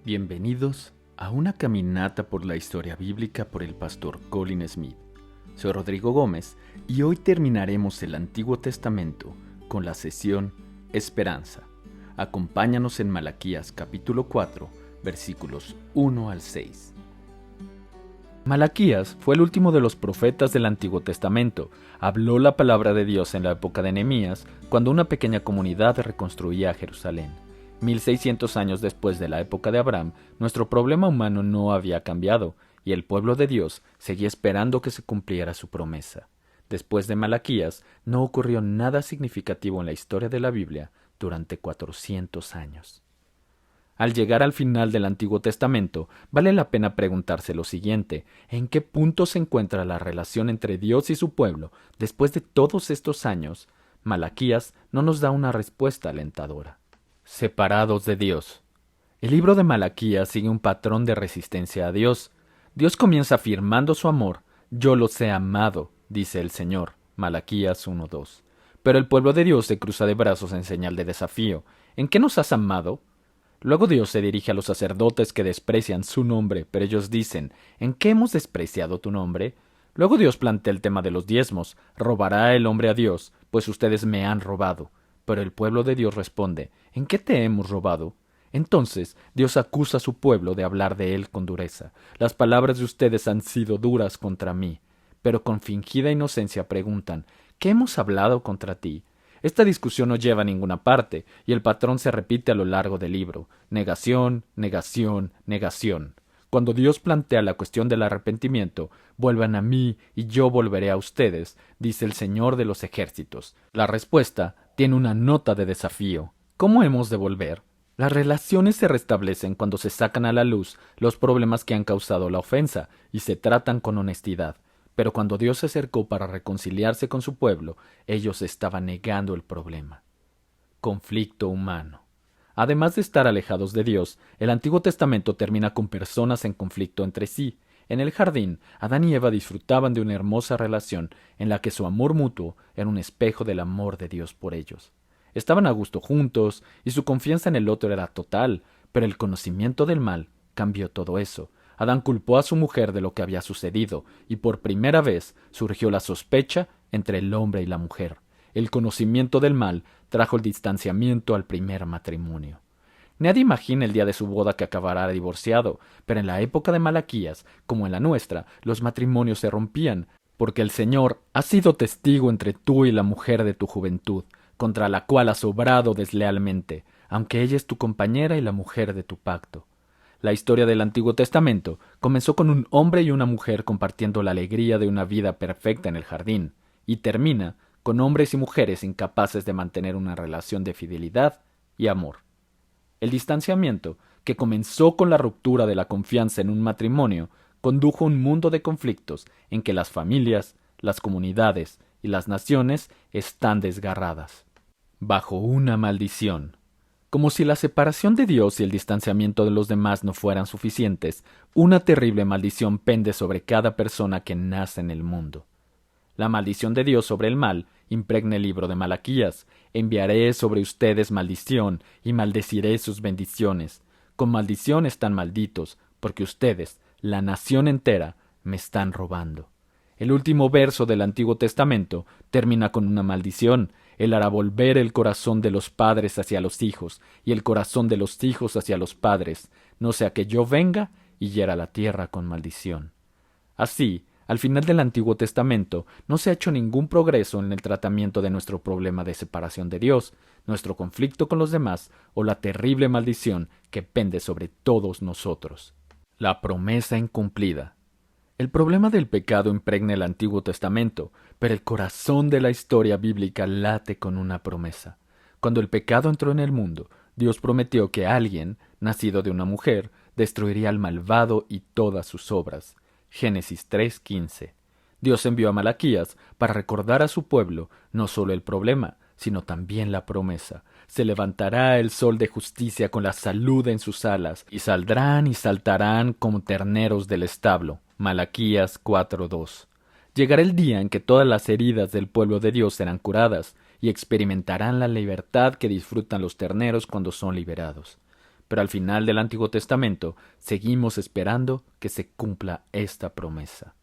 Bienvenidos a una caminata por la historia bíblica por el pastor Colin Smith. Soy Rodrigo Gómez y hoy terminaremos el Antiguo Testamento con la sesión Esperanza. Acompáñanos en Malaquías capítulo 4, versículos 1 al 6. Malaquías fue el último de los profetas del Antiguo Testamento. Habló la palabra de Dios en la época de Nehemías, cuando una pequeña comunidad reconstruía Jerusalén. 1600 años después de la época de Abraham, nuestro problema humano no había cambiado, y el pueblo de Dios seguía esperando que se cumpliera su promesa. Después de Malaquías, no ocurrió nada significativo en la historia de la Biblia durante 400 años. Al llegar al final del Antiguo Testamento, vale la pena preguntarse lo siguiente: ¿en qué punto se encuentra la relación entre Dios y su pueblo después de todos estos años? Malaquías no nos da una respuesta alentadora. Separados de Dios. El libro de Malaquías sigue un patrón de resistencia a Dios. Dios comienza afirmando su amor. Yo los he amado, dice el Señor. Malaquías 1:2. Pero el pueblo de Dios se cruza de brazos en señal de desafío. ¿En qué nos has amado? Luego Dios se dirige a los sacerdotes que desprecian su nombre, pero ellos dicen: ¿en qué hemos despreciado tu nombre? Luego Dios plantea el tema de los diezmos. ¿Robará el hombre a Dios? Pues ustedes me han robado. Pero el pueblo de Dios responde: ¿en qué te hemos robado? Entonces Dios acusa a su pueblo de hablar de él con dureza. Las palabras de ustedes han sido duras contra mí. Pero con fingida inocencia preguntan: ¿qué hemos hablado contra ti? Esta discusión no lleva a ninguna parte, y el patrón se repite a lo largo del libro: negación, negación, negación. Cuando Dios plantea la cuestión del arrepentimiento: vuelvan a mí y yo volveré a ustedes, dice el Señor de los ejércitos. La respuesta tiene una nota de desafío. ¿Cómo hemos de volver? Las relaciones se restablecen cuando se sacan a la luz los problemas que han causado la ofensa y se tratan con honestidad. Pero cuando Dios se acercó para reconciliarse con su pueblo, ellos estaban negando el problema. Conflicto humano. Además de estar alejados de Dios, el Antiguo Testamento termina con personas en conflicto entre sí. En el jardín, Adán y Eva disfrutaban de una hermosa relación en la que su amor mutuo era un espejo del amor de Dios por ellos. Estaban a gusto juntos y su confianza en el otro era total, pero el conocimiento del mal cambió todo eso. Adán culpó a su mujer de lo que había sucedido y por primera vez surgió la sospecha entre el hombre y la mujer. El conocimiento del mal trajo el distanciamiento al primer matrimonio. Nadie imagina el día de su boda que acabará divorciado, pero en la época de Malaquías, como en la nuestra, los matrimonios se rompían, porque el Señor ha sido testigo entre tú y la mujer de tu juventud, contra la cual has obrado deslealmente, aunque ella es tu compañera y la mujer de tu pacto. La historia del Antiguo Testamento comenzó con un hombre y una mujer compartiendo la alegría de una vida perfecta en el jardín, y termina con hombres y mujeres incapaces de mantener una relación de fidelidad y amor. El distanciamiento, que comenzó con la ruptura de la confianza en un matrimonio, condujo a un mundo de conflictos en que las familias, las comunidades y las naciones están desgarradas. Bajo una maldición. Como si la separación de Dios y el distanciamiento de los demás no fueran suficientes, una terrible maldición pende sobre cada persona que nace en el mundo. La maldición de Dios sobre el mal impregna el libro de Malaquías. Enviaré sobre ustedes maldición y maldeciré sus bendiciones. Con maldición están malditos, porque ustedes, la nación entera, me están robando. El último verso del Antiguo Testamento termina con una maldición. Él hará volver el corazón de los padres hacia los hijos, y el corazón de los hijos hacia los padres, no sea que yo venga y hiera la tierra con maldición. Así, al final del Antiguo Testamento no se ha hecho ningún progreso en el tratamiento de nuestro problema de separación de Dios, nuestro conflicto con los demás o la terrible maldición que pende sobre todos nosotros. La promesa incumplida. El problema del pecado impregna el Antiguo Testamento, pero el corazón de la historia bíblica late con una promesa. Cuando el pecado entró en el mundo, Dios prometió que alguien, nacido de una mujer, destruiría al malvado y todas sus obras. Génesis 3:15. Dios envió a Malaquías para recordar a su pueblo no solo el problema, sino también la promesa. Se levantará el sol de justicia con la salud en sus alas, y saldrán y saltarán como terneros del establo. Malaquías 4:2. Llegará el día en que todas las heridas del pueblo de Dios serán curadas, y experimentarán la libertad que disfrutan los terneros cuando son liberados. pero al final del Antiguo Testamento seguimos esperando que se cumpla esta promesa.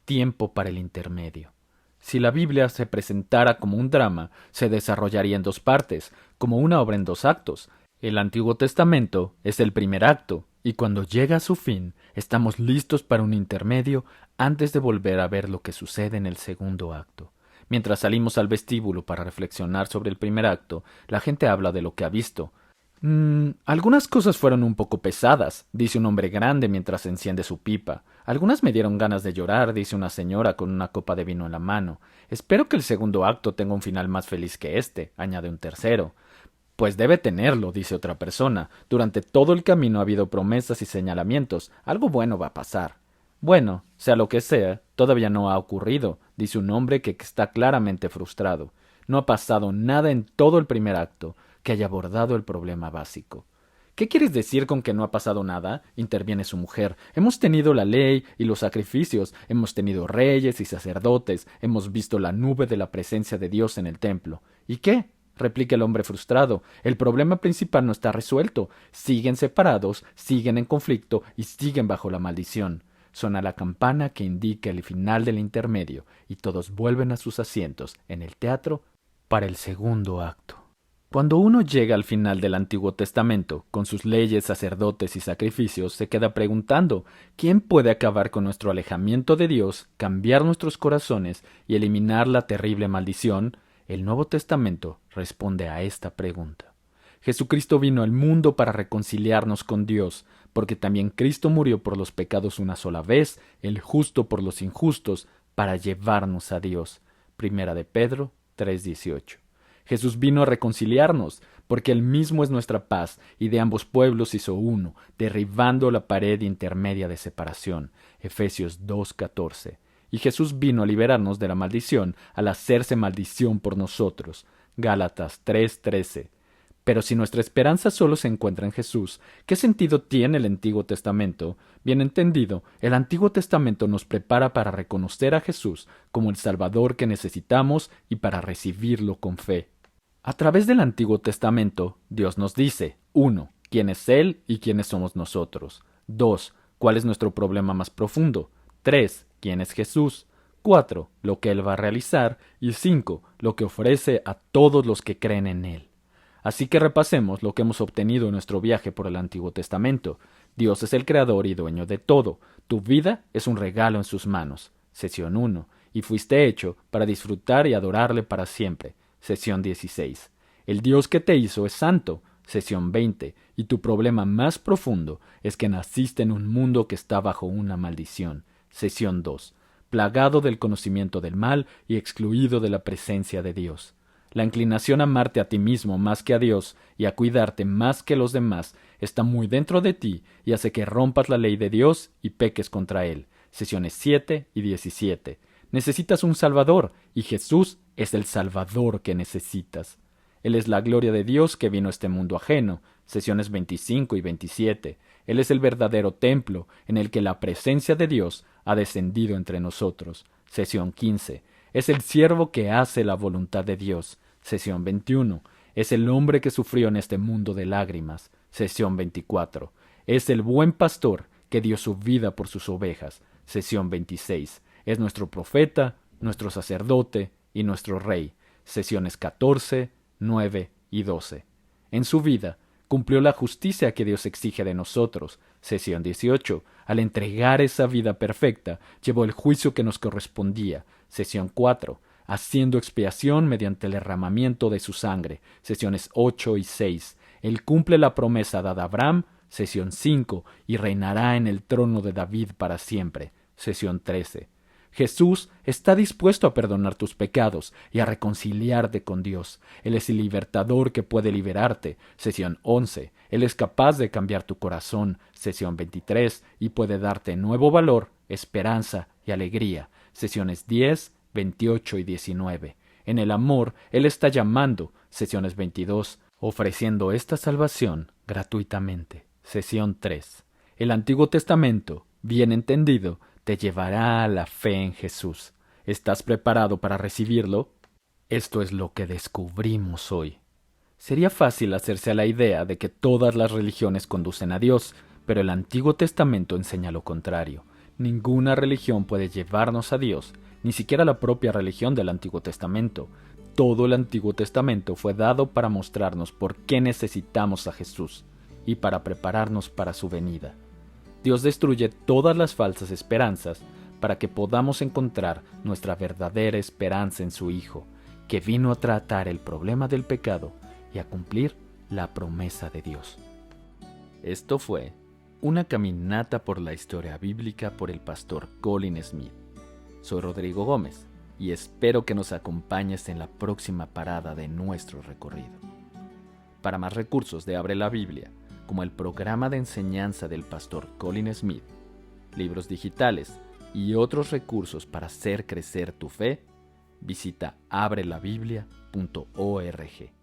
Tiempo para el intermedio. Si la Biblia se presentara como un drama, se desarrollaría en dos partes, como una obra en dos actos. El Antiguo Testamento es el primer acto, y cuando llega a su fin, estamos listos para un intermedio antes de volver a ver lo que sucede en el segundo acto. Mientras salimos al vestíbulo para reflexionar sobre el primer acto, la gente habla de lo que ha visto. Algunas cosas fueron un poco pesadas, dice un hombre grande mientras enciende su pipa. Algunas me dieron ganas de llorar, dice una señora con una copa de vino en la mano. Espero que el segundo acto tenga un final más feliz que este, añade un tercero. Pues debe tenerlo, dice otra persona. Durante todo el camino ha habido promesas y señalamientos. Algo bueno va a pasar. Bueno, sea lo que sea, todavía no ha ocurrido, dice un hombre que está claramente frustrado. No ha pasado nada en todo el primer acto que haya abordado el problema básico. ¿Qué quieres decir con que no ha pasado nada? Interviene su mujer. Hemos tenido la ley y los sacrificios, hemos tenido reyes y sacerdotes, hemos visto la nube de la presencia de Dios en el templo. ¿Y qué? Replica el hombre frustrado. El problema principal no está resuelto. Siguen separados, siguen en conflicto y siguen bajo la maldición. Suena la campana que indica el final del intermedio y todos vuelven a sus asientos en el teatro para el segundo acto. Cuando uno llega al final del Antiguo Testamento, con sus leyes, sacerdotes y sacrificios, se queda preguntando, ¿quién puede acabar con nuestro alejamiento de Dios, cambiar nuestros corazones y eliminar la terrible maldición? El Nuevo Testamento responde a esta pregunta. Jesucristo vino al mundo para reconciliarnos con Dios, porque también Cristo murió por los pecados una sola vez, el justo por los injustos, para llevarnos a Dios. Primera de Pedro 3:18. Jesús vino a reconciliarnos, porque Él mismo es nuestra paz, y de ambos pueblos hizo uno, derribando la pared intermedia de separación. Efesios 2:14. Y Jesús vino a liberarnos de la maldición, al hacerse maldición por nosotros. Gálatas 3:13. Pero si nuestra esperanza solo se encuentra en Jesús, ¿qué sentido tiene el Antiguo Testamento? Bien entendido, el Antiguo Testamento nos prepara para reconocer a Jesús como el Salvador que necesitamos y para recibirlo con fe. A través del Antiguo Testamento, Dios nos dice: 1. ¿Quién es Él y quiénes somos nosotros? 2. ¿Cuál es nuestro problema más profundo? 3. ¿Quién es Jesús? 4. Lo que Él va a realizar. Y 5. Lo que ofrece a todos los que creen en Él. Así que repasemos lo que hemos obtenido en nuestro viaje por el Antiguo Testamento. Dios es el creador y dueño de todo. Tu vida es un regalo en sus manos. Sesión 1. Y fuiste hecho para disfrutar y adorarle para siempre. Sesión 16. El Dios que te hizo es santo. Sesión 20. Y tu problema más profundo es que naciste en un mundo que está bajo una maldición. Sesión 2. Plagado del conocimiento del mal y excluido de la presencia de Dios. La inclinación a amarte a ti mismo más que a Dios y a cuidarte más que los demás está muy dentro de ti y hace que rompas la ley de Dios y peques contra Él. Sesiones 7 y 17. Necesitas un Salvador y Jesús es el Salvador que necesitas. Él es la gloria de Dios que vino a este mundo ajeno. Sesiones 25 y 27. Él es el verdadero templo en el que la presencia de Dios ha descendido entre nosotros. Sesión 15. Es el siervo que hace la voluntad de Dios. Sesión 21. Es el hombre que sufrió en este mundo de lágrimas. Sesión 24. Es el buen pastor que dio su vida por sus ovejas. Sesión 26. Es nuestro profeta, nuestro sacerdote y nuestro rey. Sesiones 14, 9 y 12. En su vida cumplió la justicia que Dios exige de nosotros. Sesión 18. Al entregar esa vida perfecta, llevó el juicio que nos correspondía. Sesión 4. Haciendo expiación mediante el derramamiento de su sangre. Sesiones 8 y 6. Él cumple la promesa dada a Abraham. Sesión 5. Y reinará en el trono de David para siempre. Sesión 13. Jesús está dispuesto a perdonar tus pecados y a reconciliarte con Dios. Él es el libertador que puede liberarte. Sesión 11. Él es capaz de cambiar tu corazón. Sesión 23. Y puede darte nuevo valor, esperanza y alegría. Sesiones 10, 28 y 19. En el amor, Él está llamando. Sesiones 22. Ofreciendo esta salvación gratuitamente. Sesión 3. El Antiguo Testamento, bien entendido, te llevará a la fe en Jesús. ¿Estás preparado para recibirlo? Esto es lo que descubrimos hoy. Sería fácil hacerse a la idea de que todas las religiones conducen a Dios, pero el Antiguo Testamento enseña lo contrario. Ninguna religión puede llevarnos a Dios, ni siquiera la propia religión del Antiguo Testamento. Todo el Antiguo Testamento fue dado para mostrarnos por qué necesitamos a Jesús y para prepararnos para su venida. Dios destruye todas las falsas esperanzas para que podamos encontrar nuestra verdadera esperanza en su Hijo, que vino a tratar el problema del pecado y a cumplir la promesa de Dios. Esto fue una caminata por la historia bíblica por el pastor Colin Smith. Soy Rodrigo Gómez y espero que nos acompañes en la próxima parada de nuestro recorrido. Para más recursos de Abre la Biblia, como el programa de enseñanza del pastor Colin Smith, libros digitales y otros recursos para hacer crecer tu fe, visita abrelabiblia.org.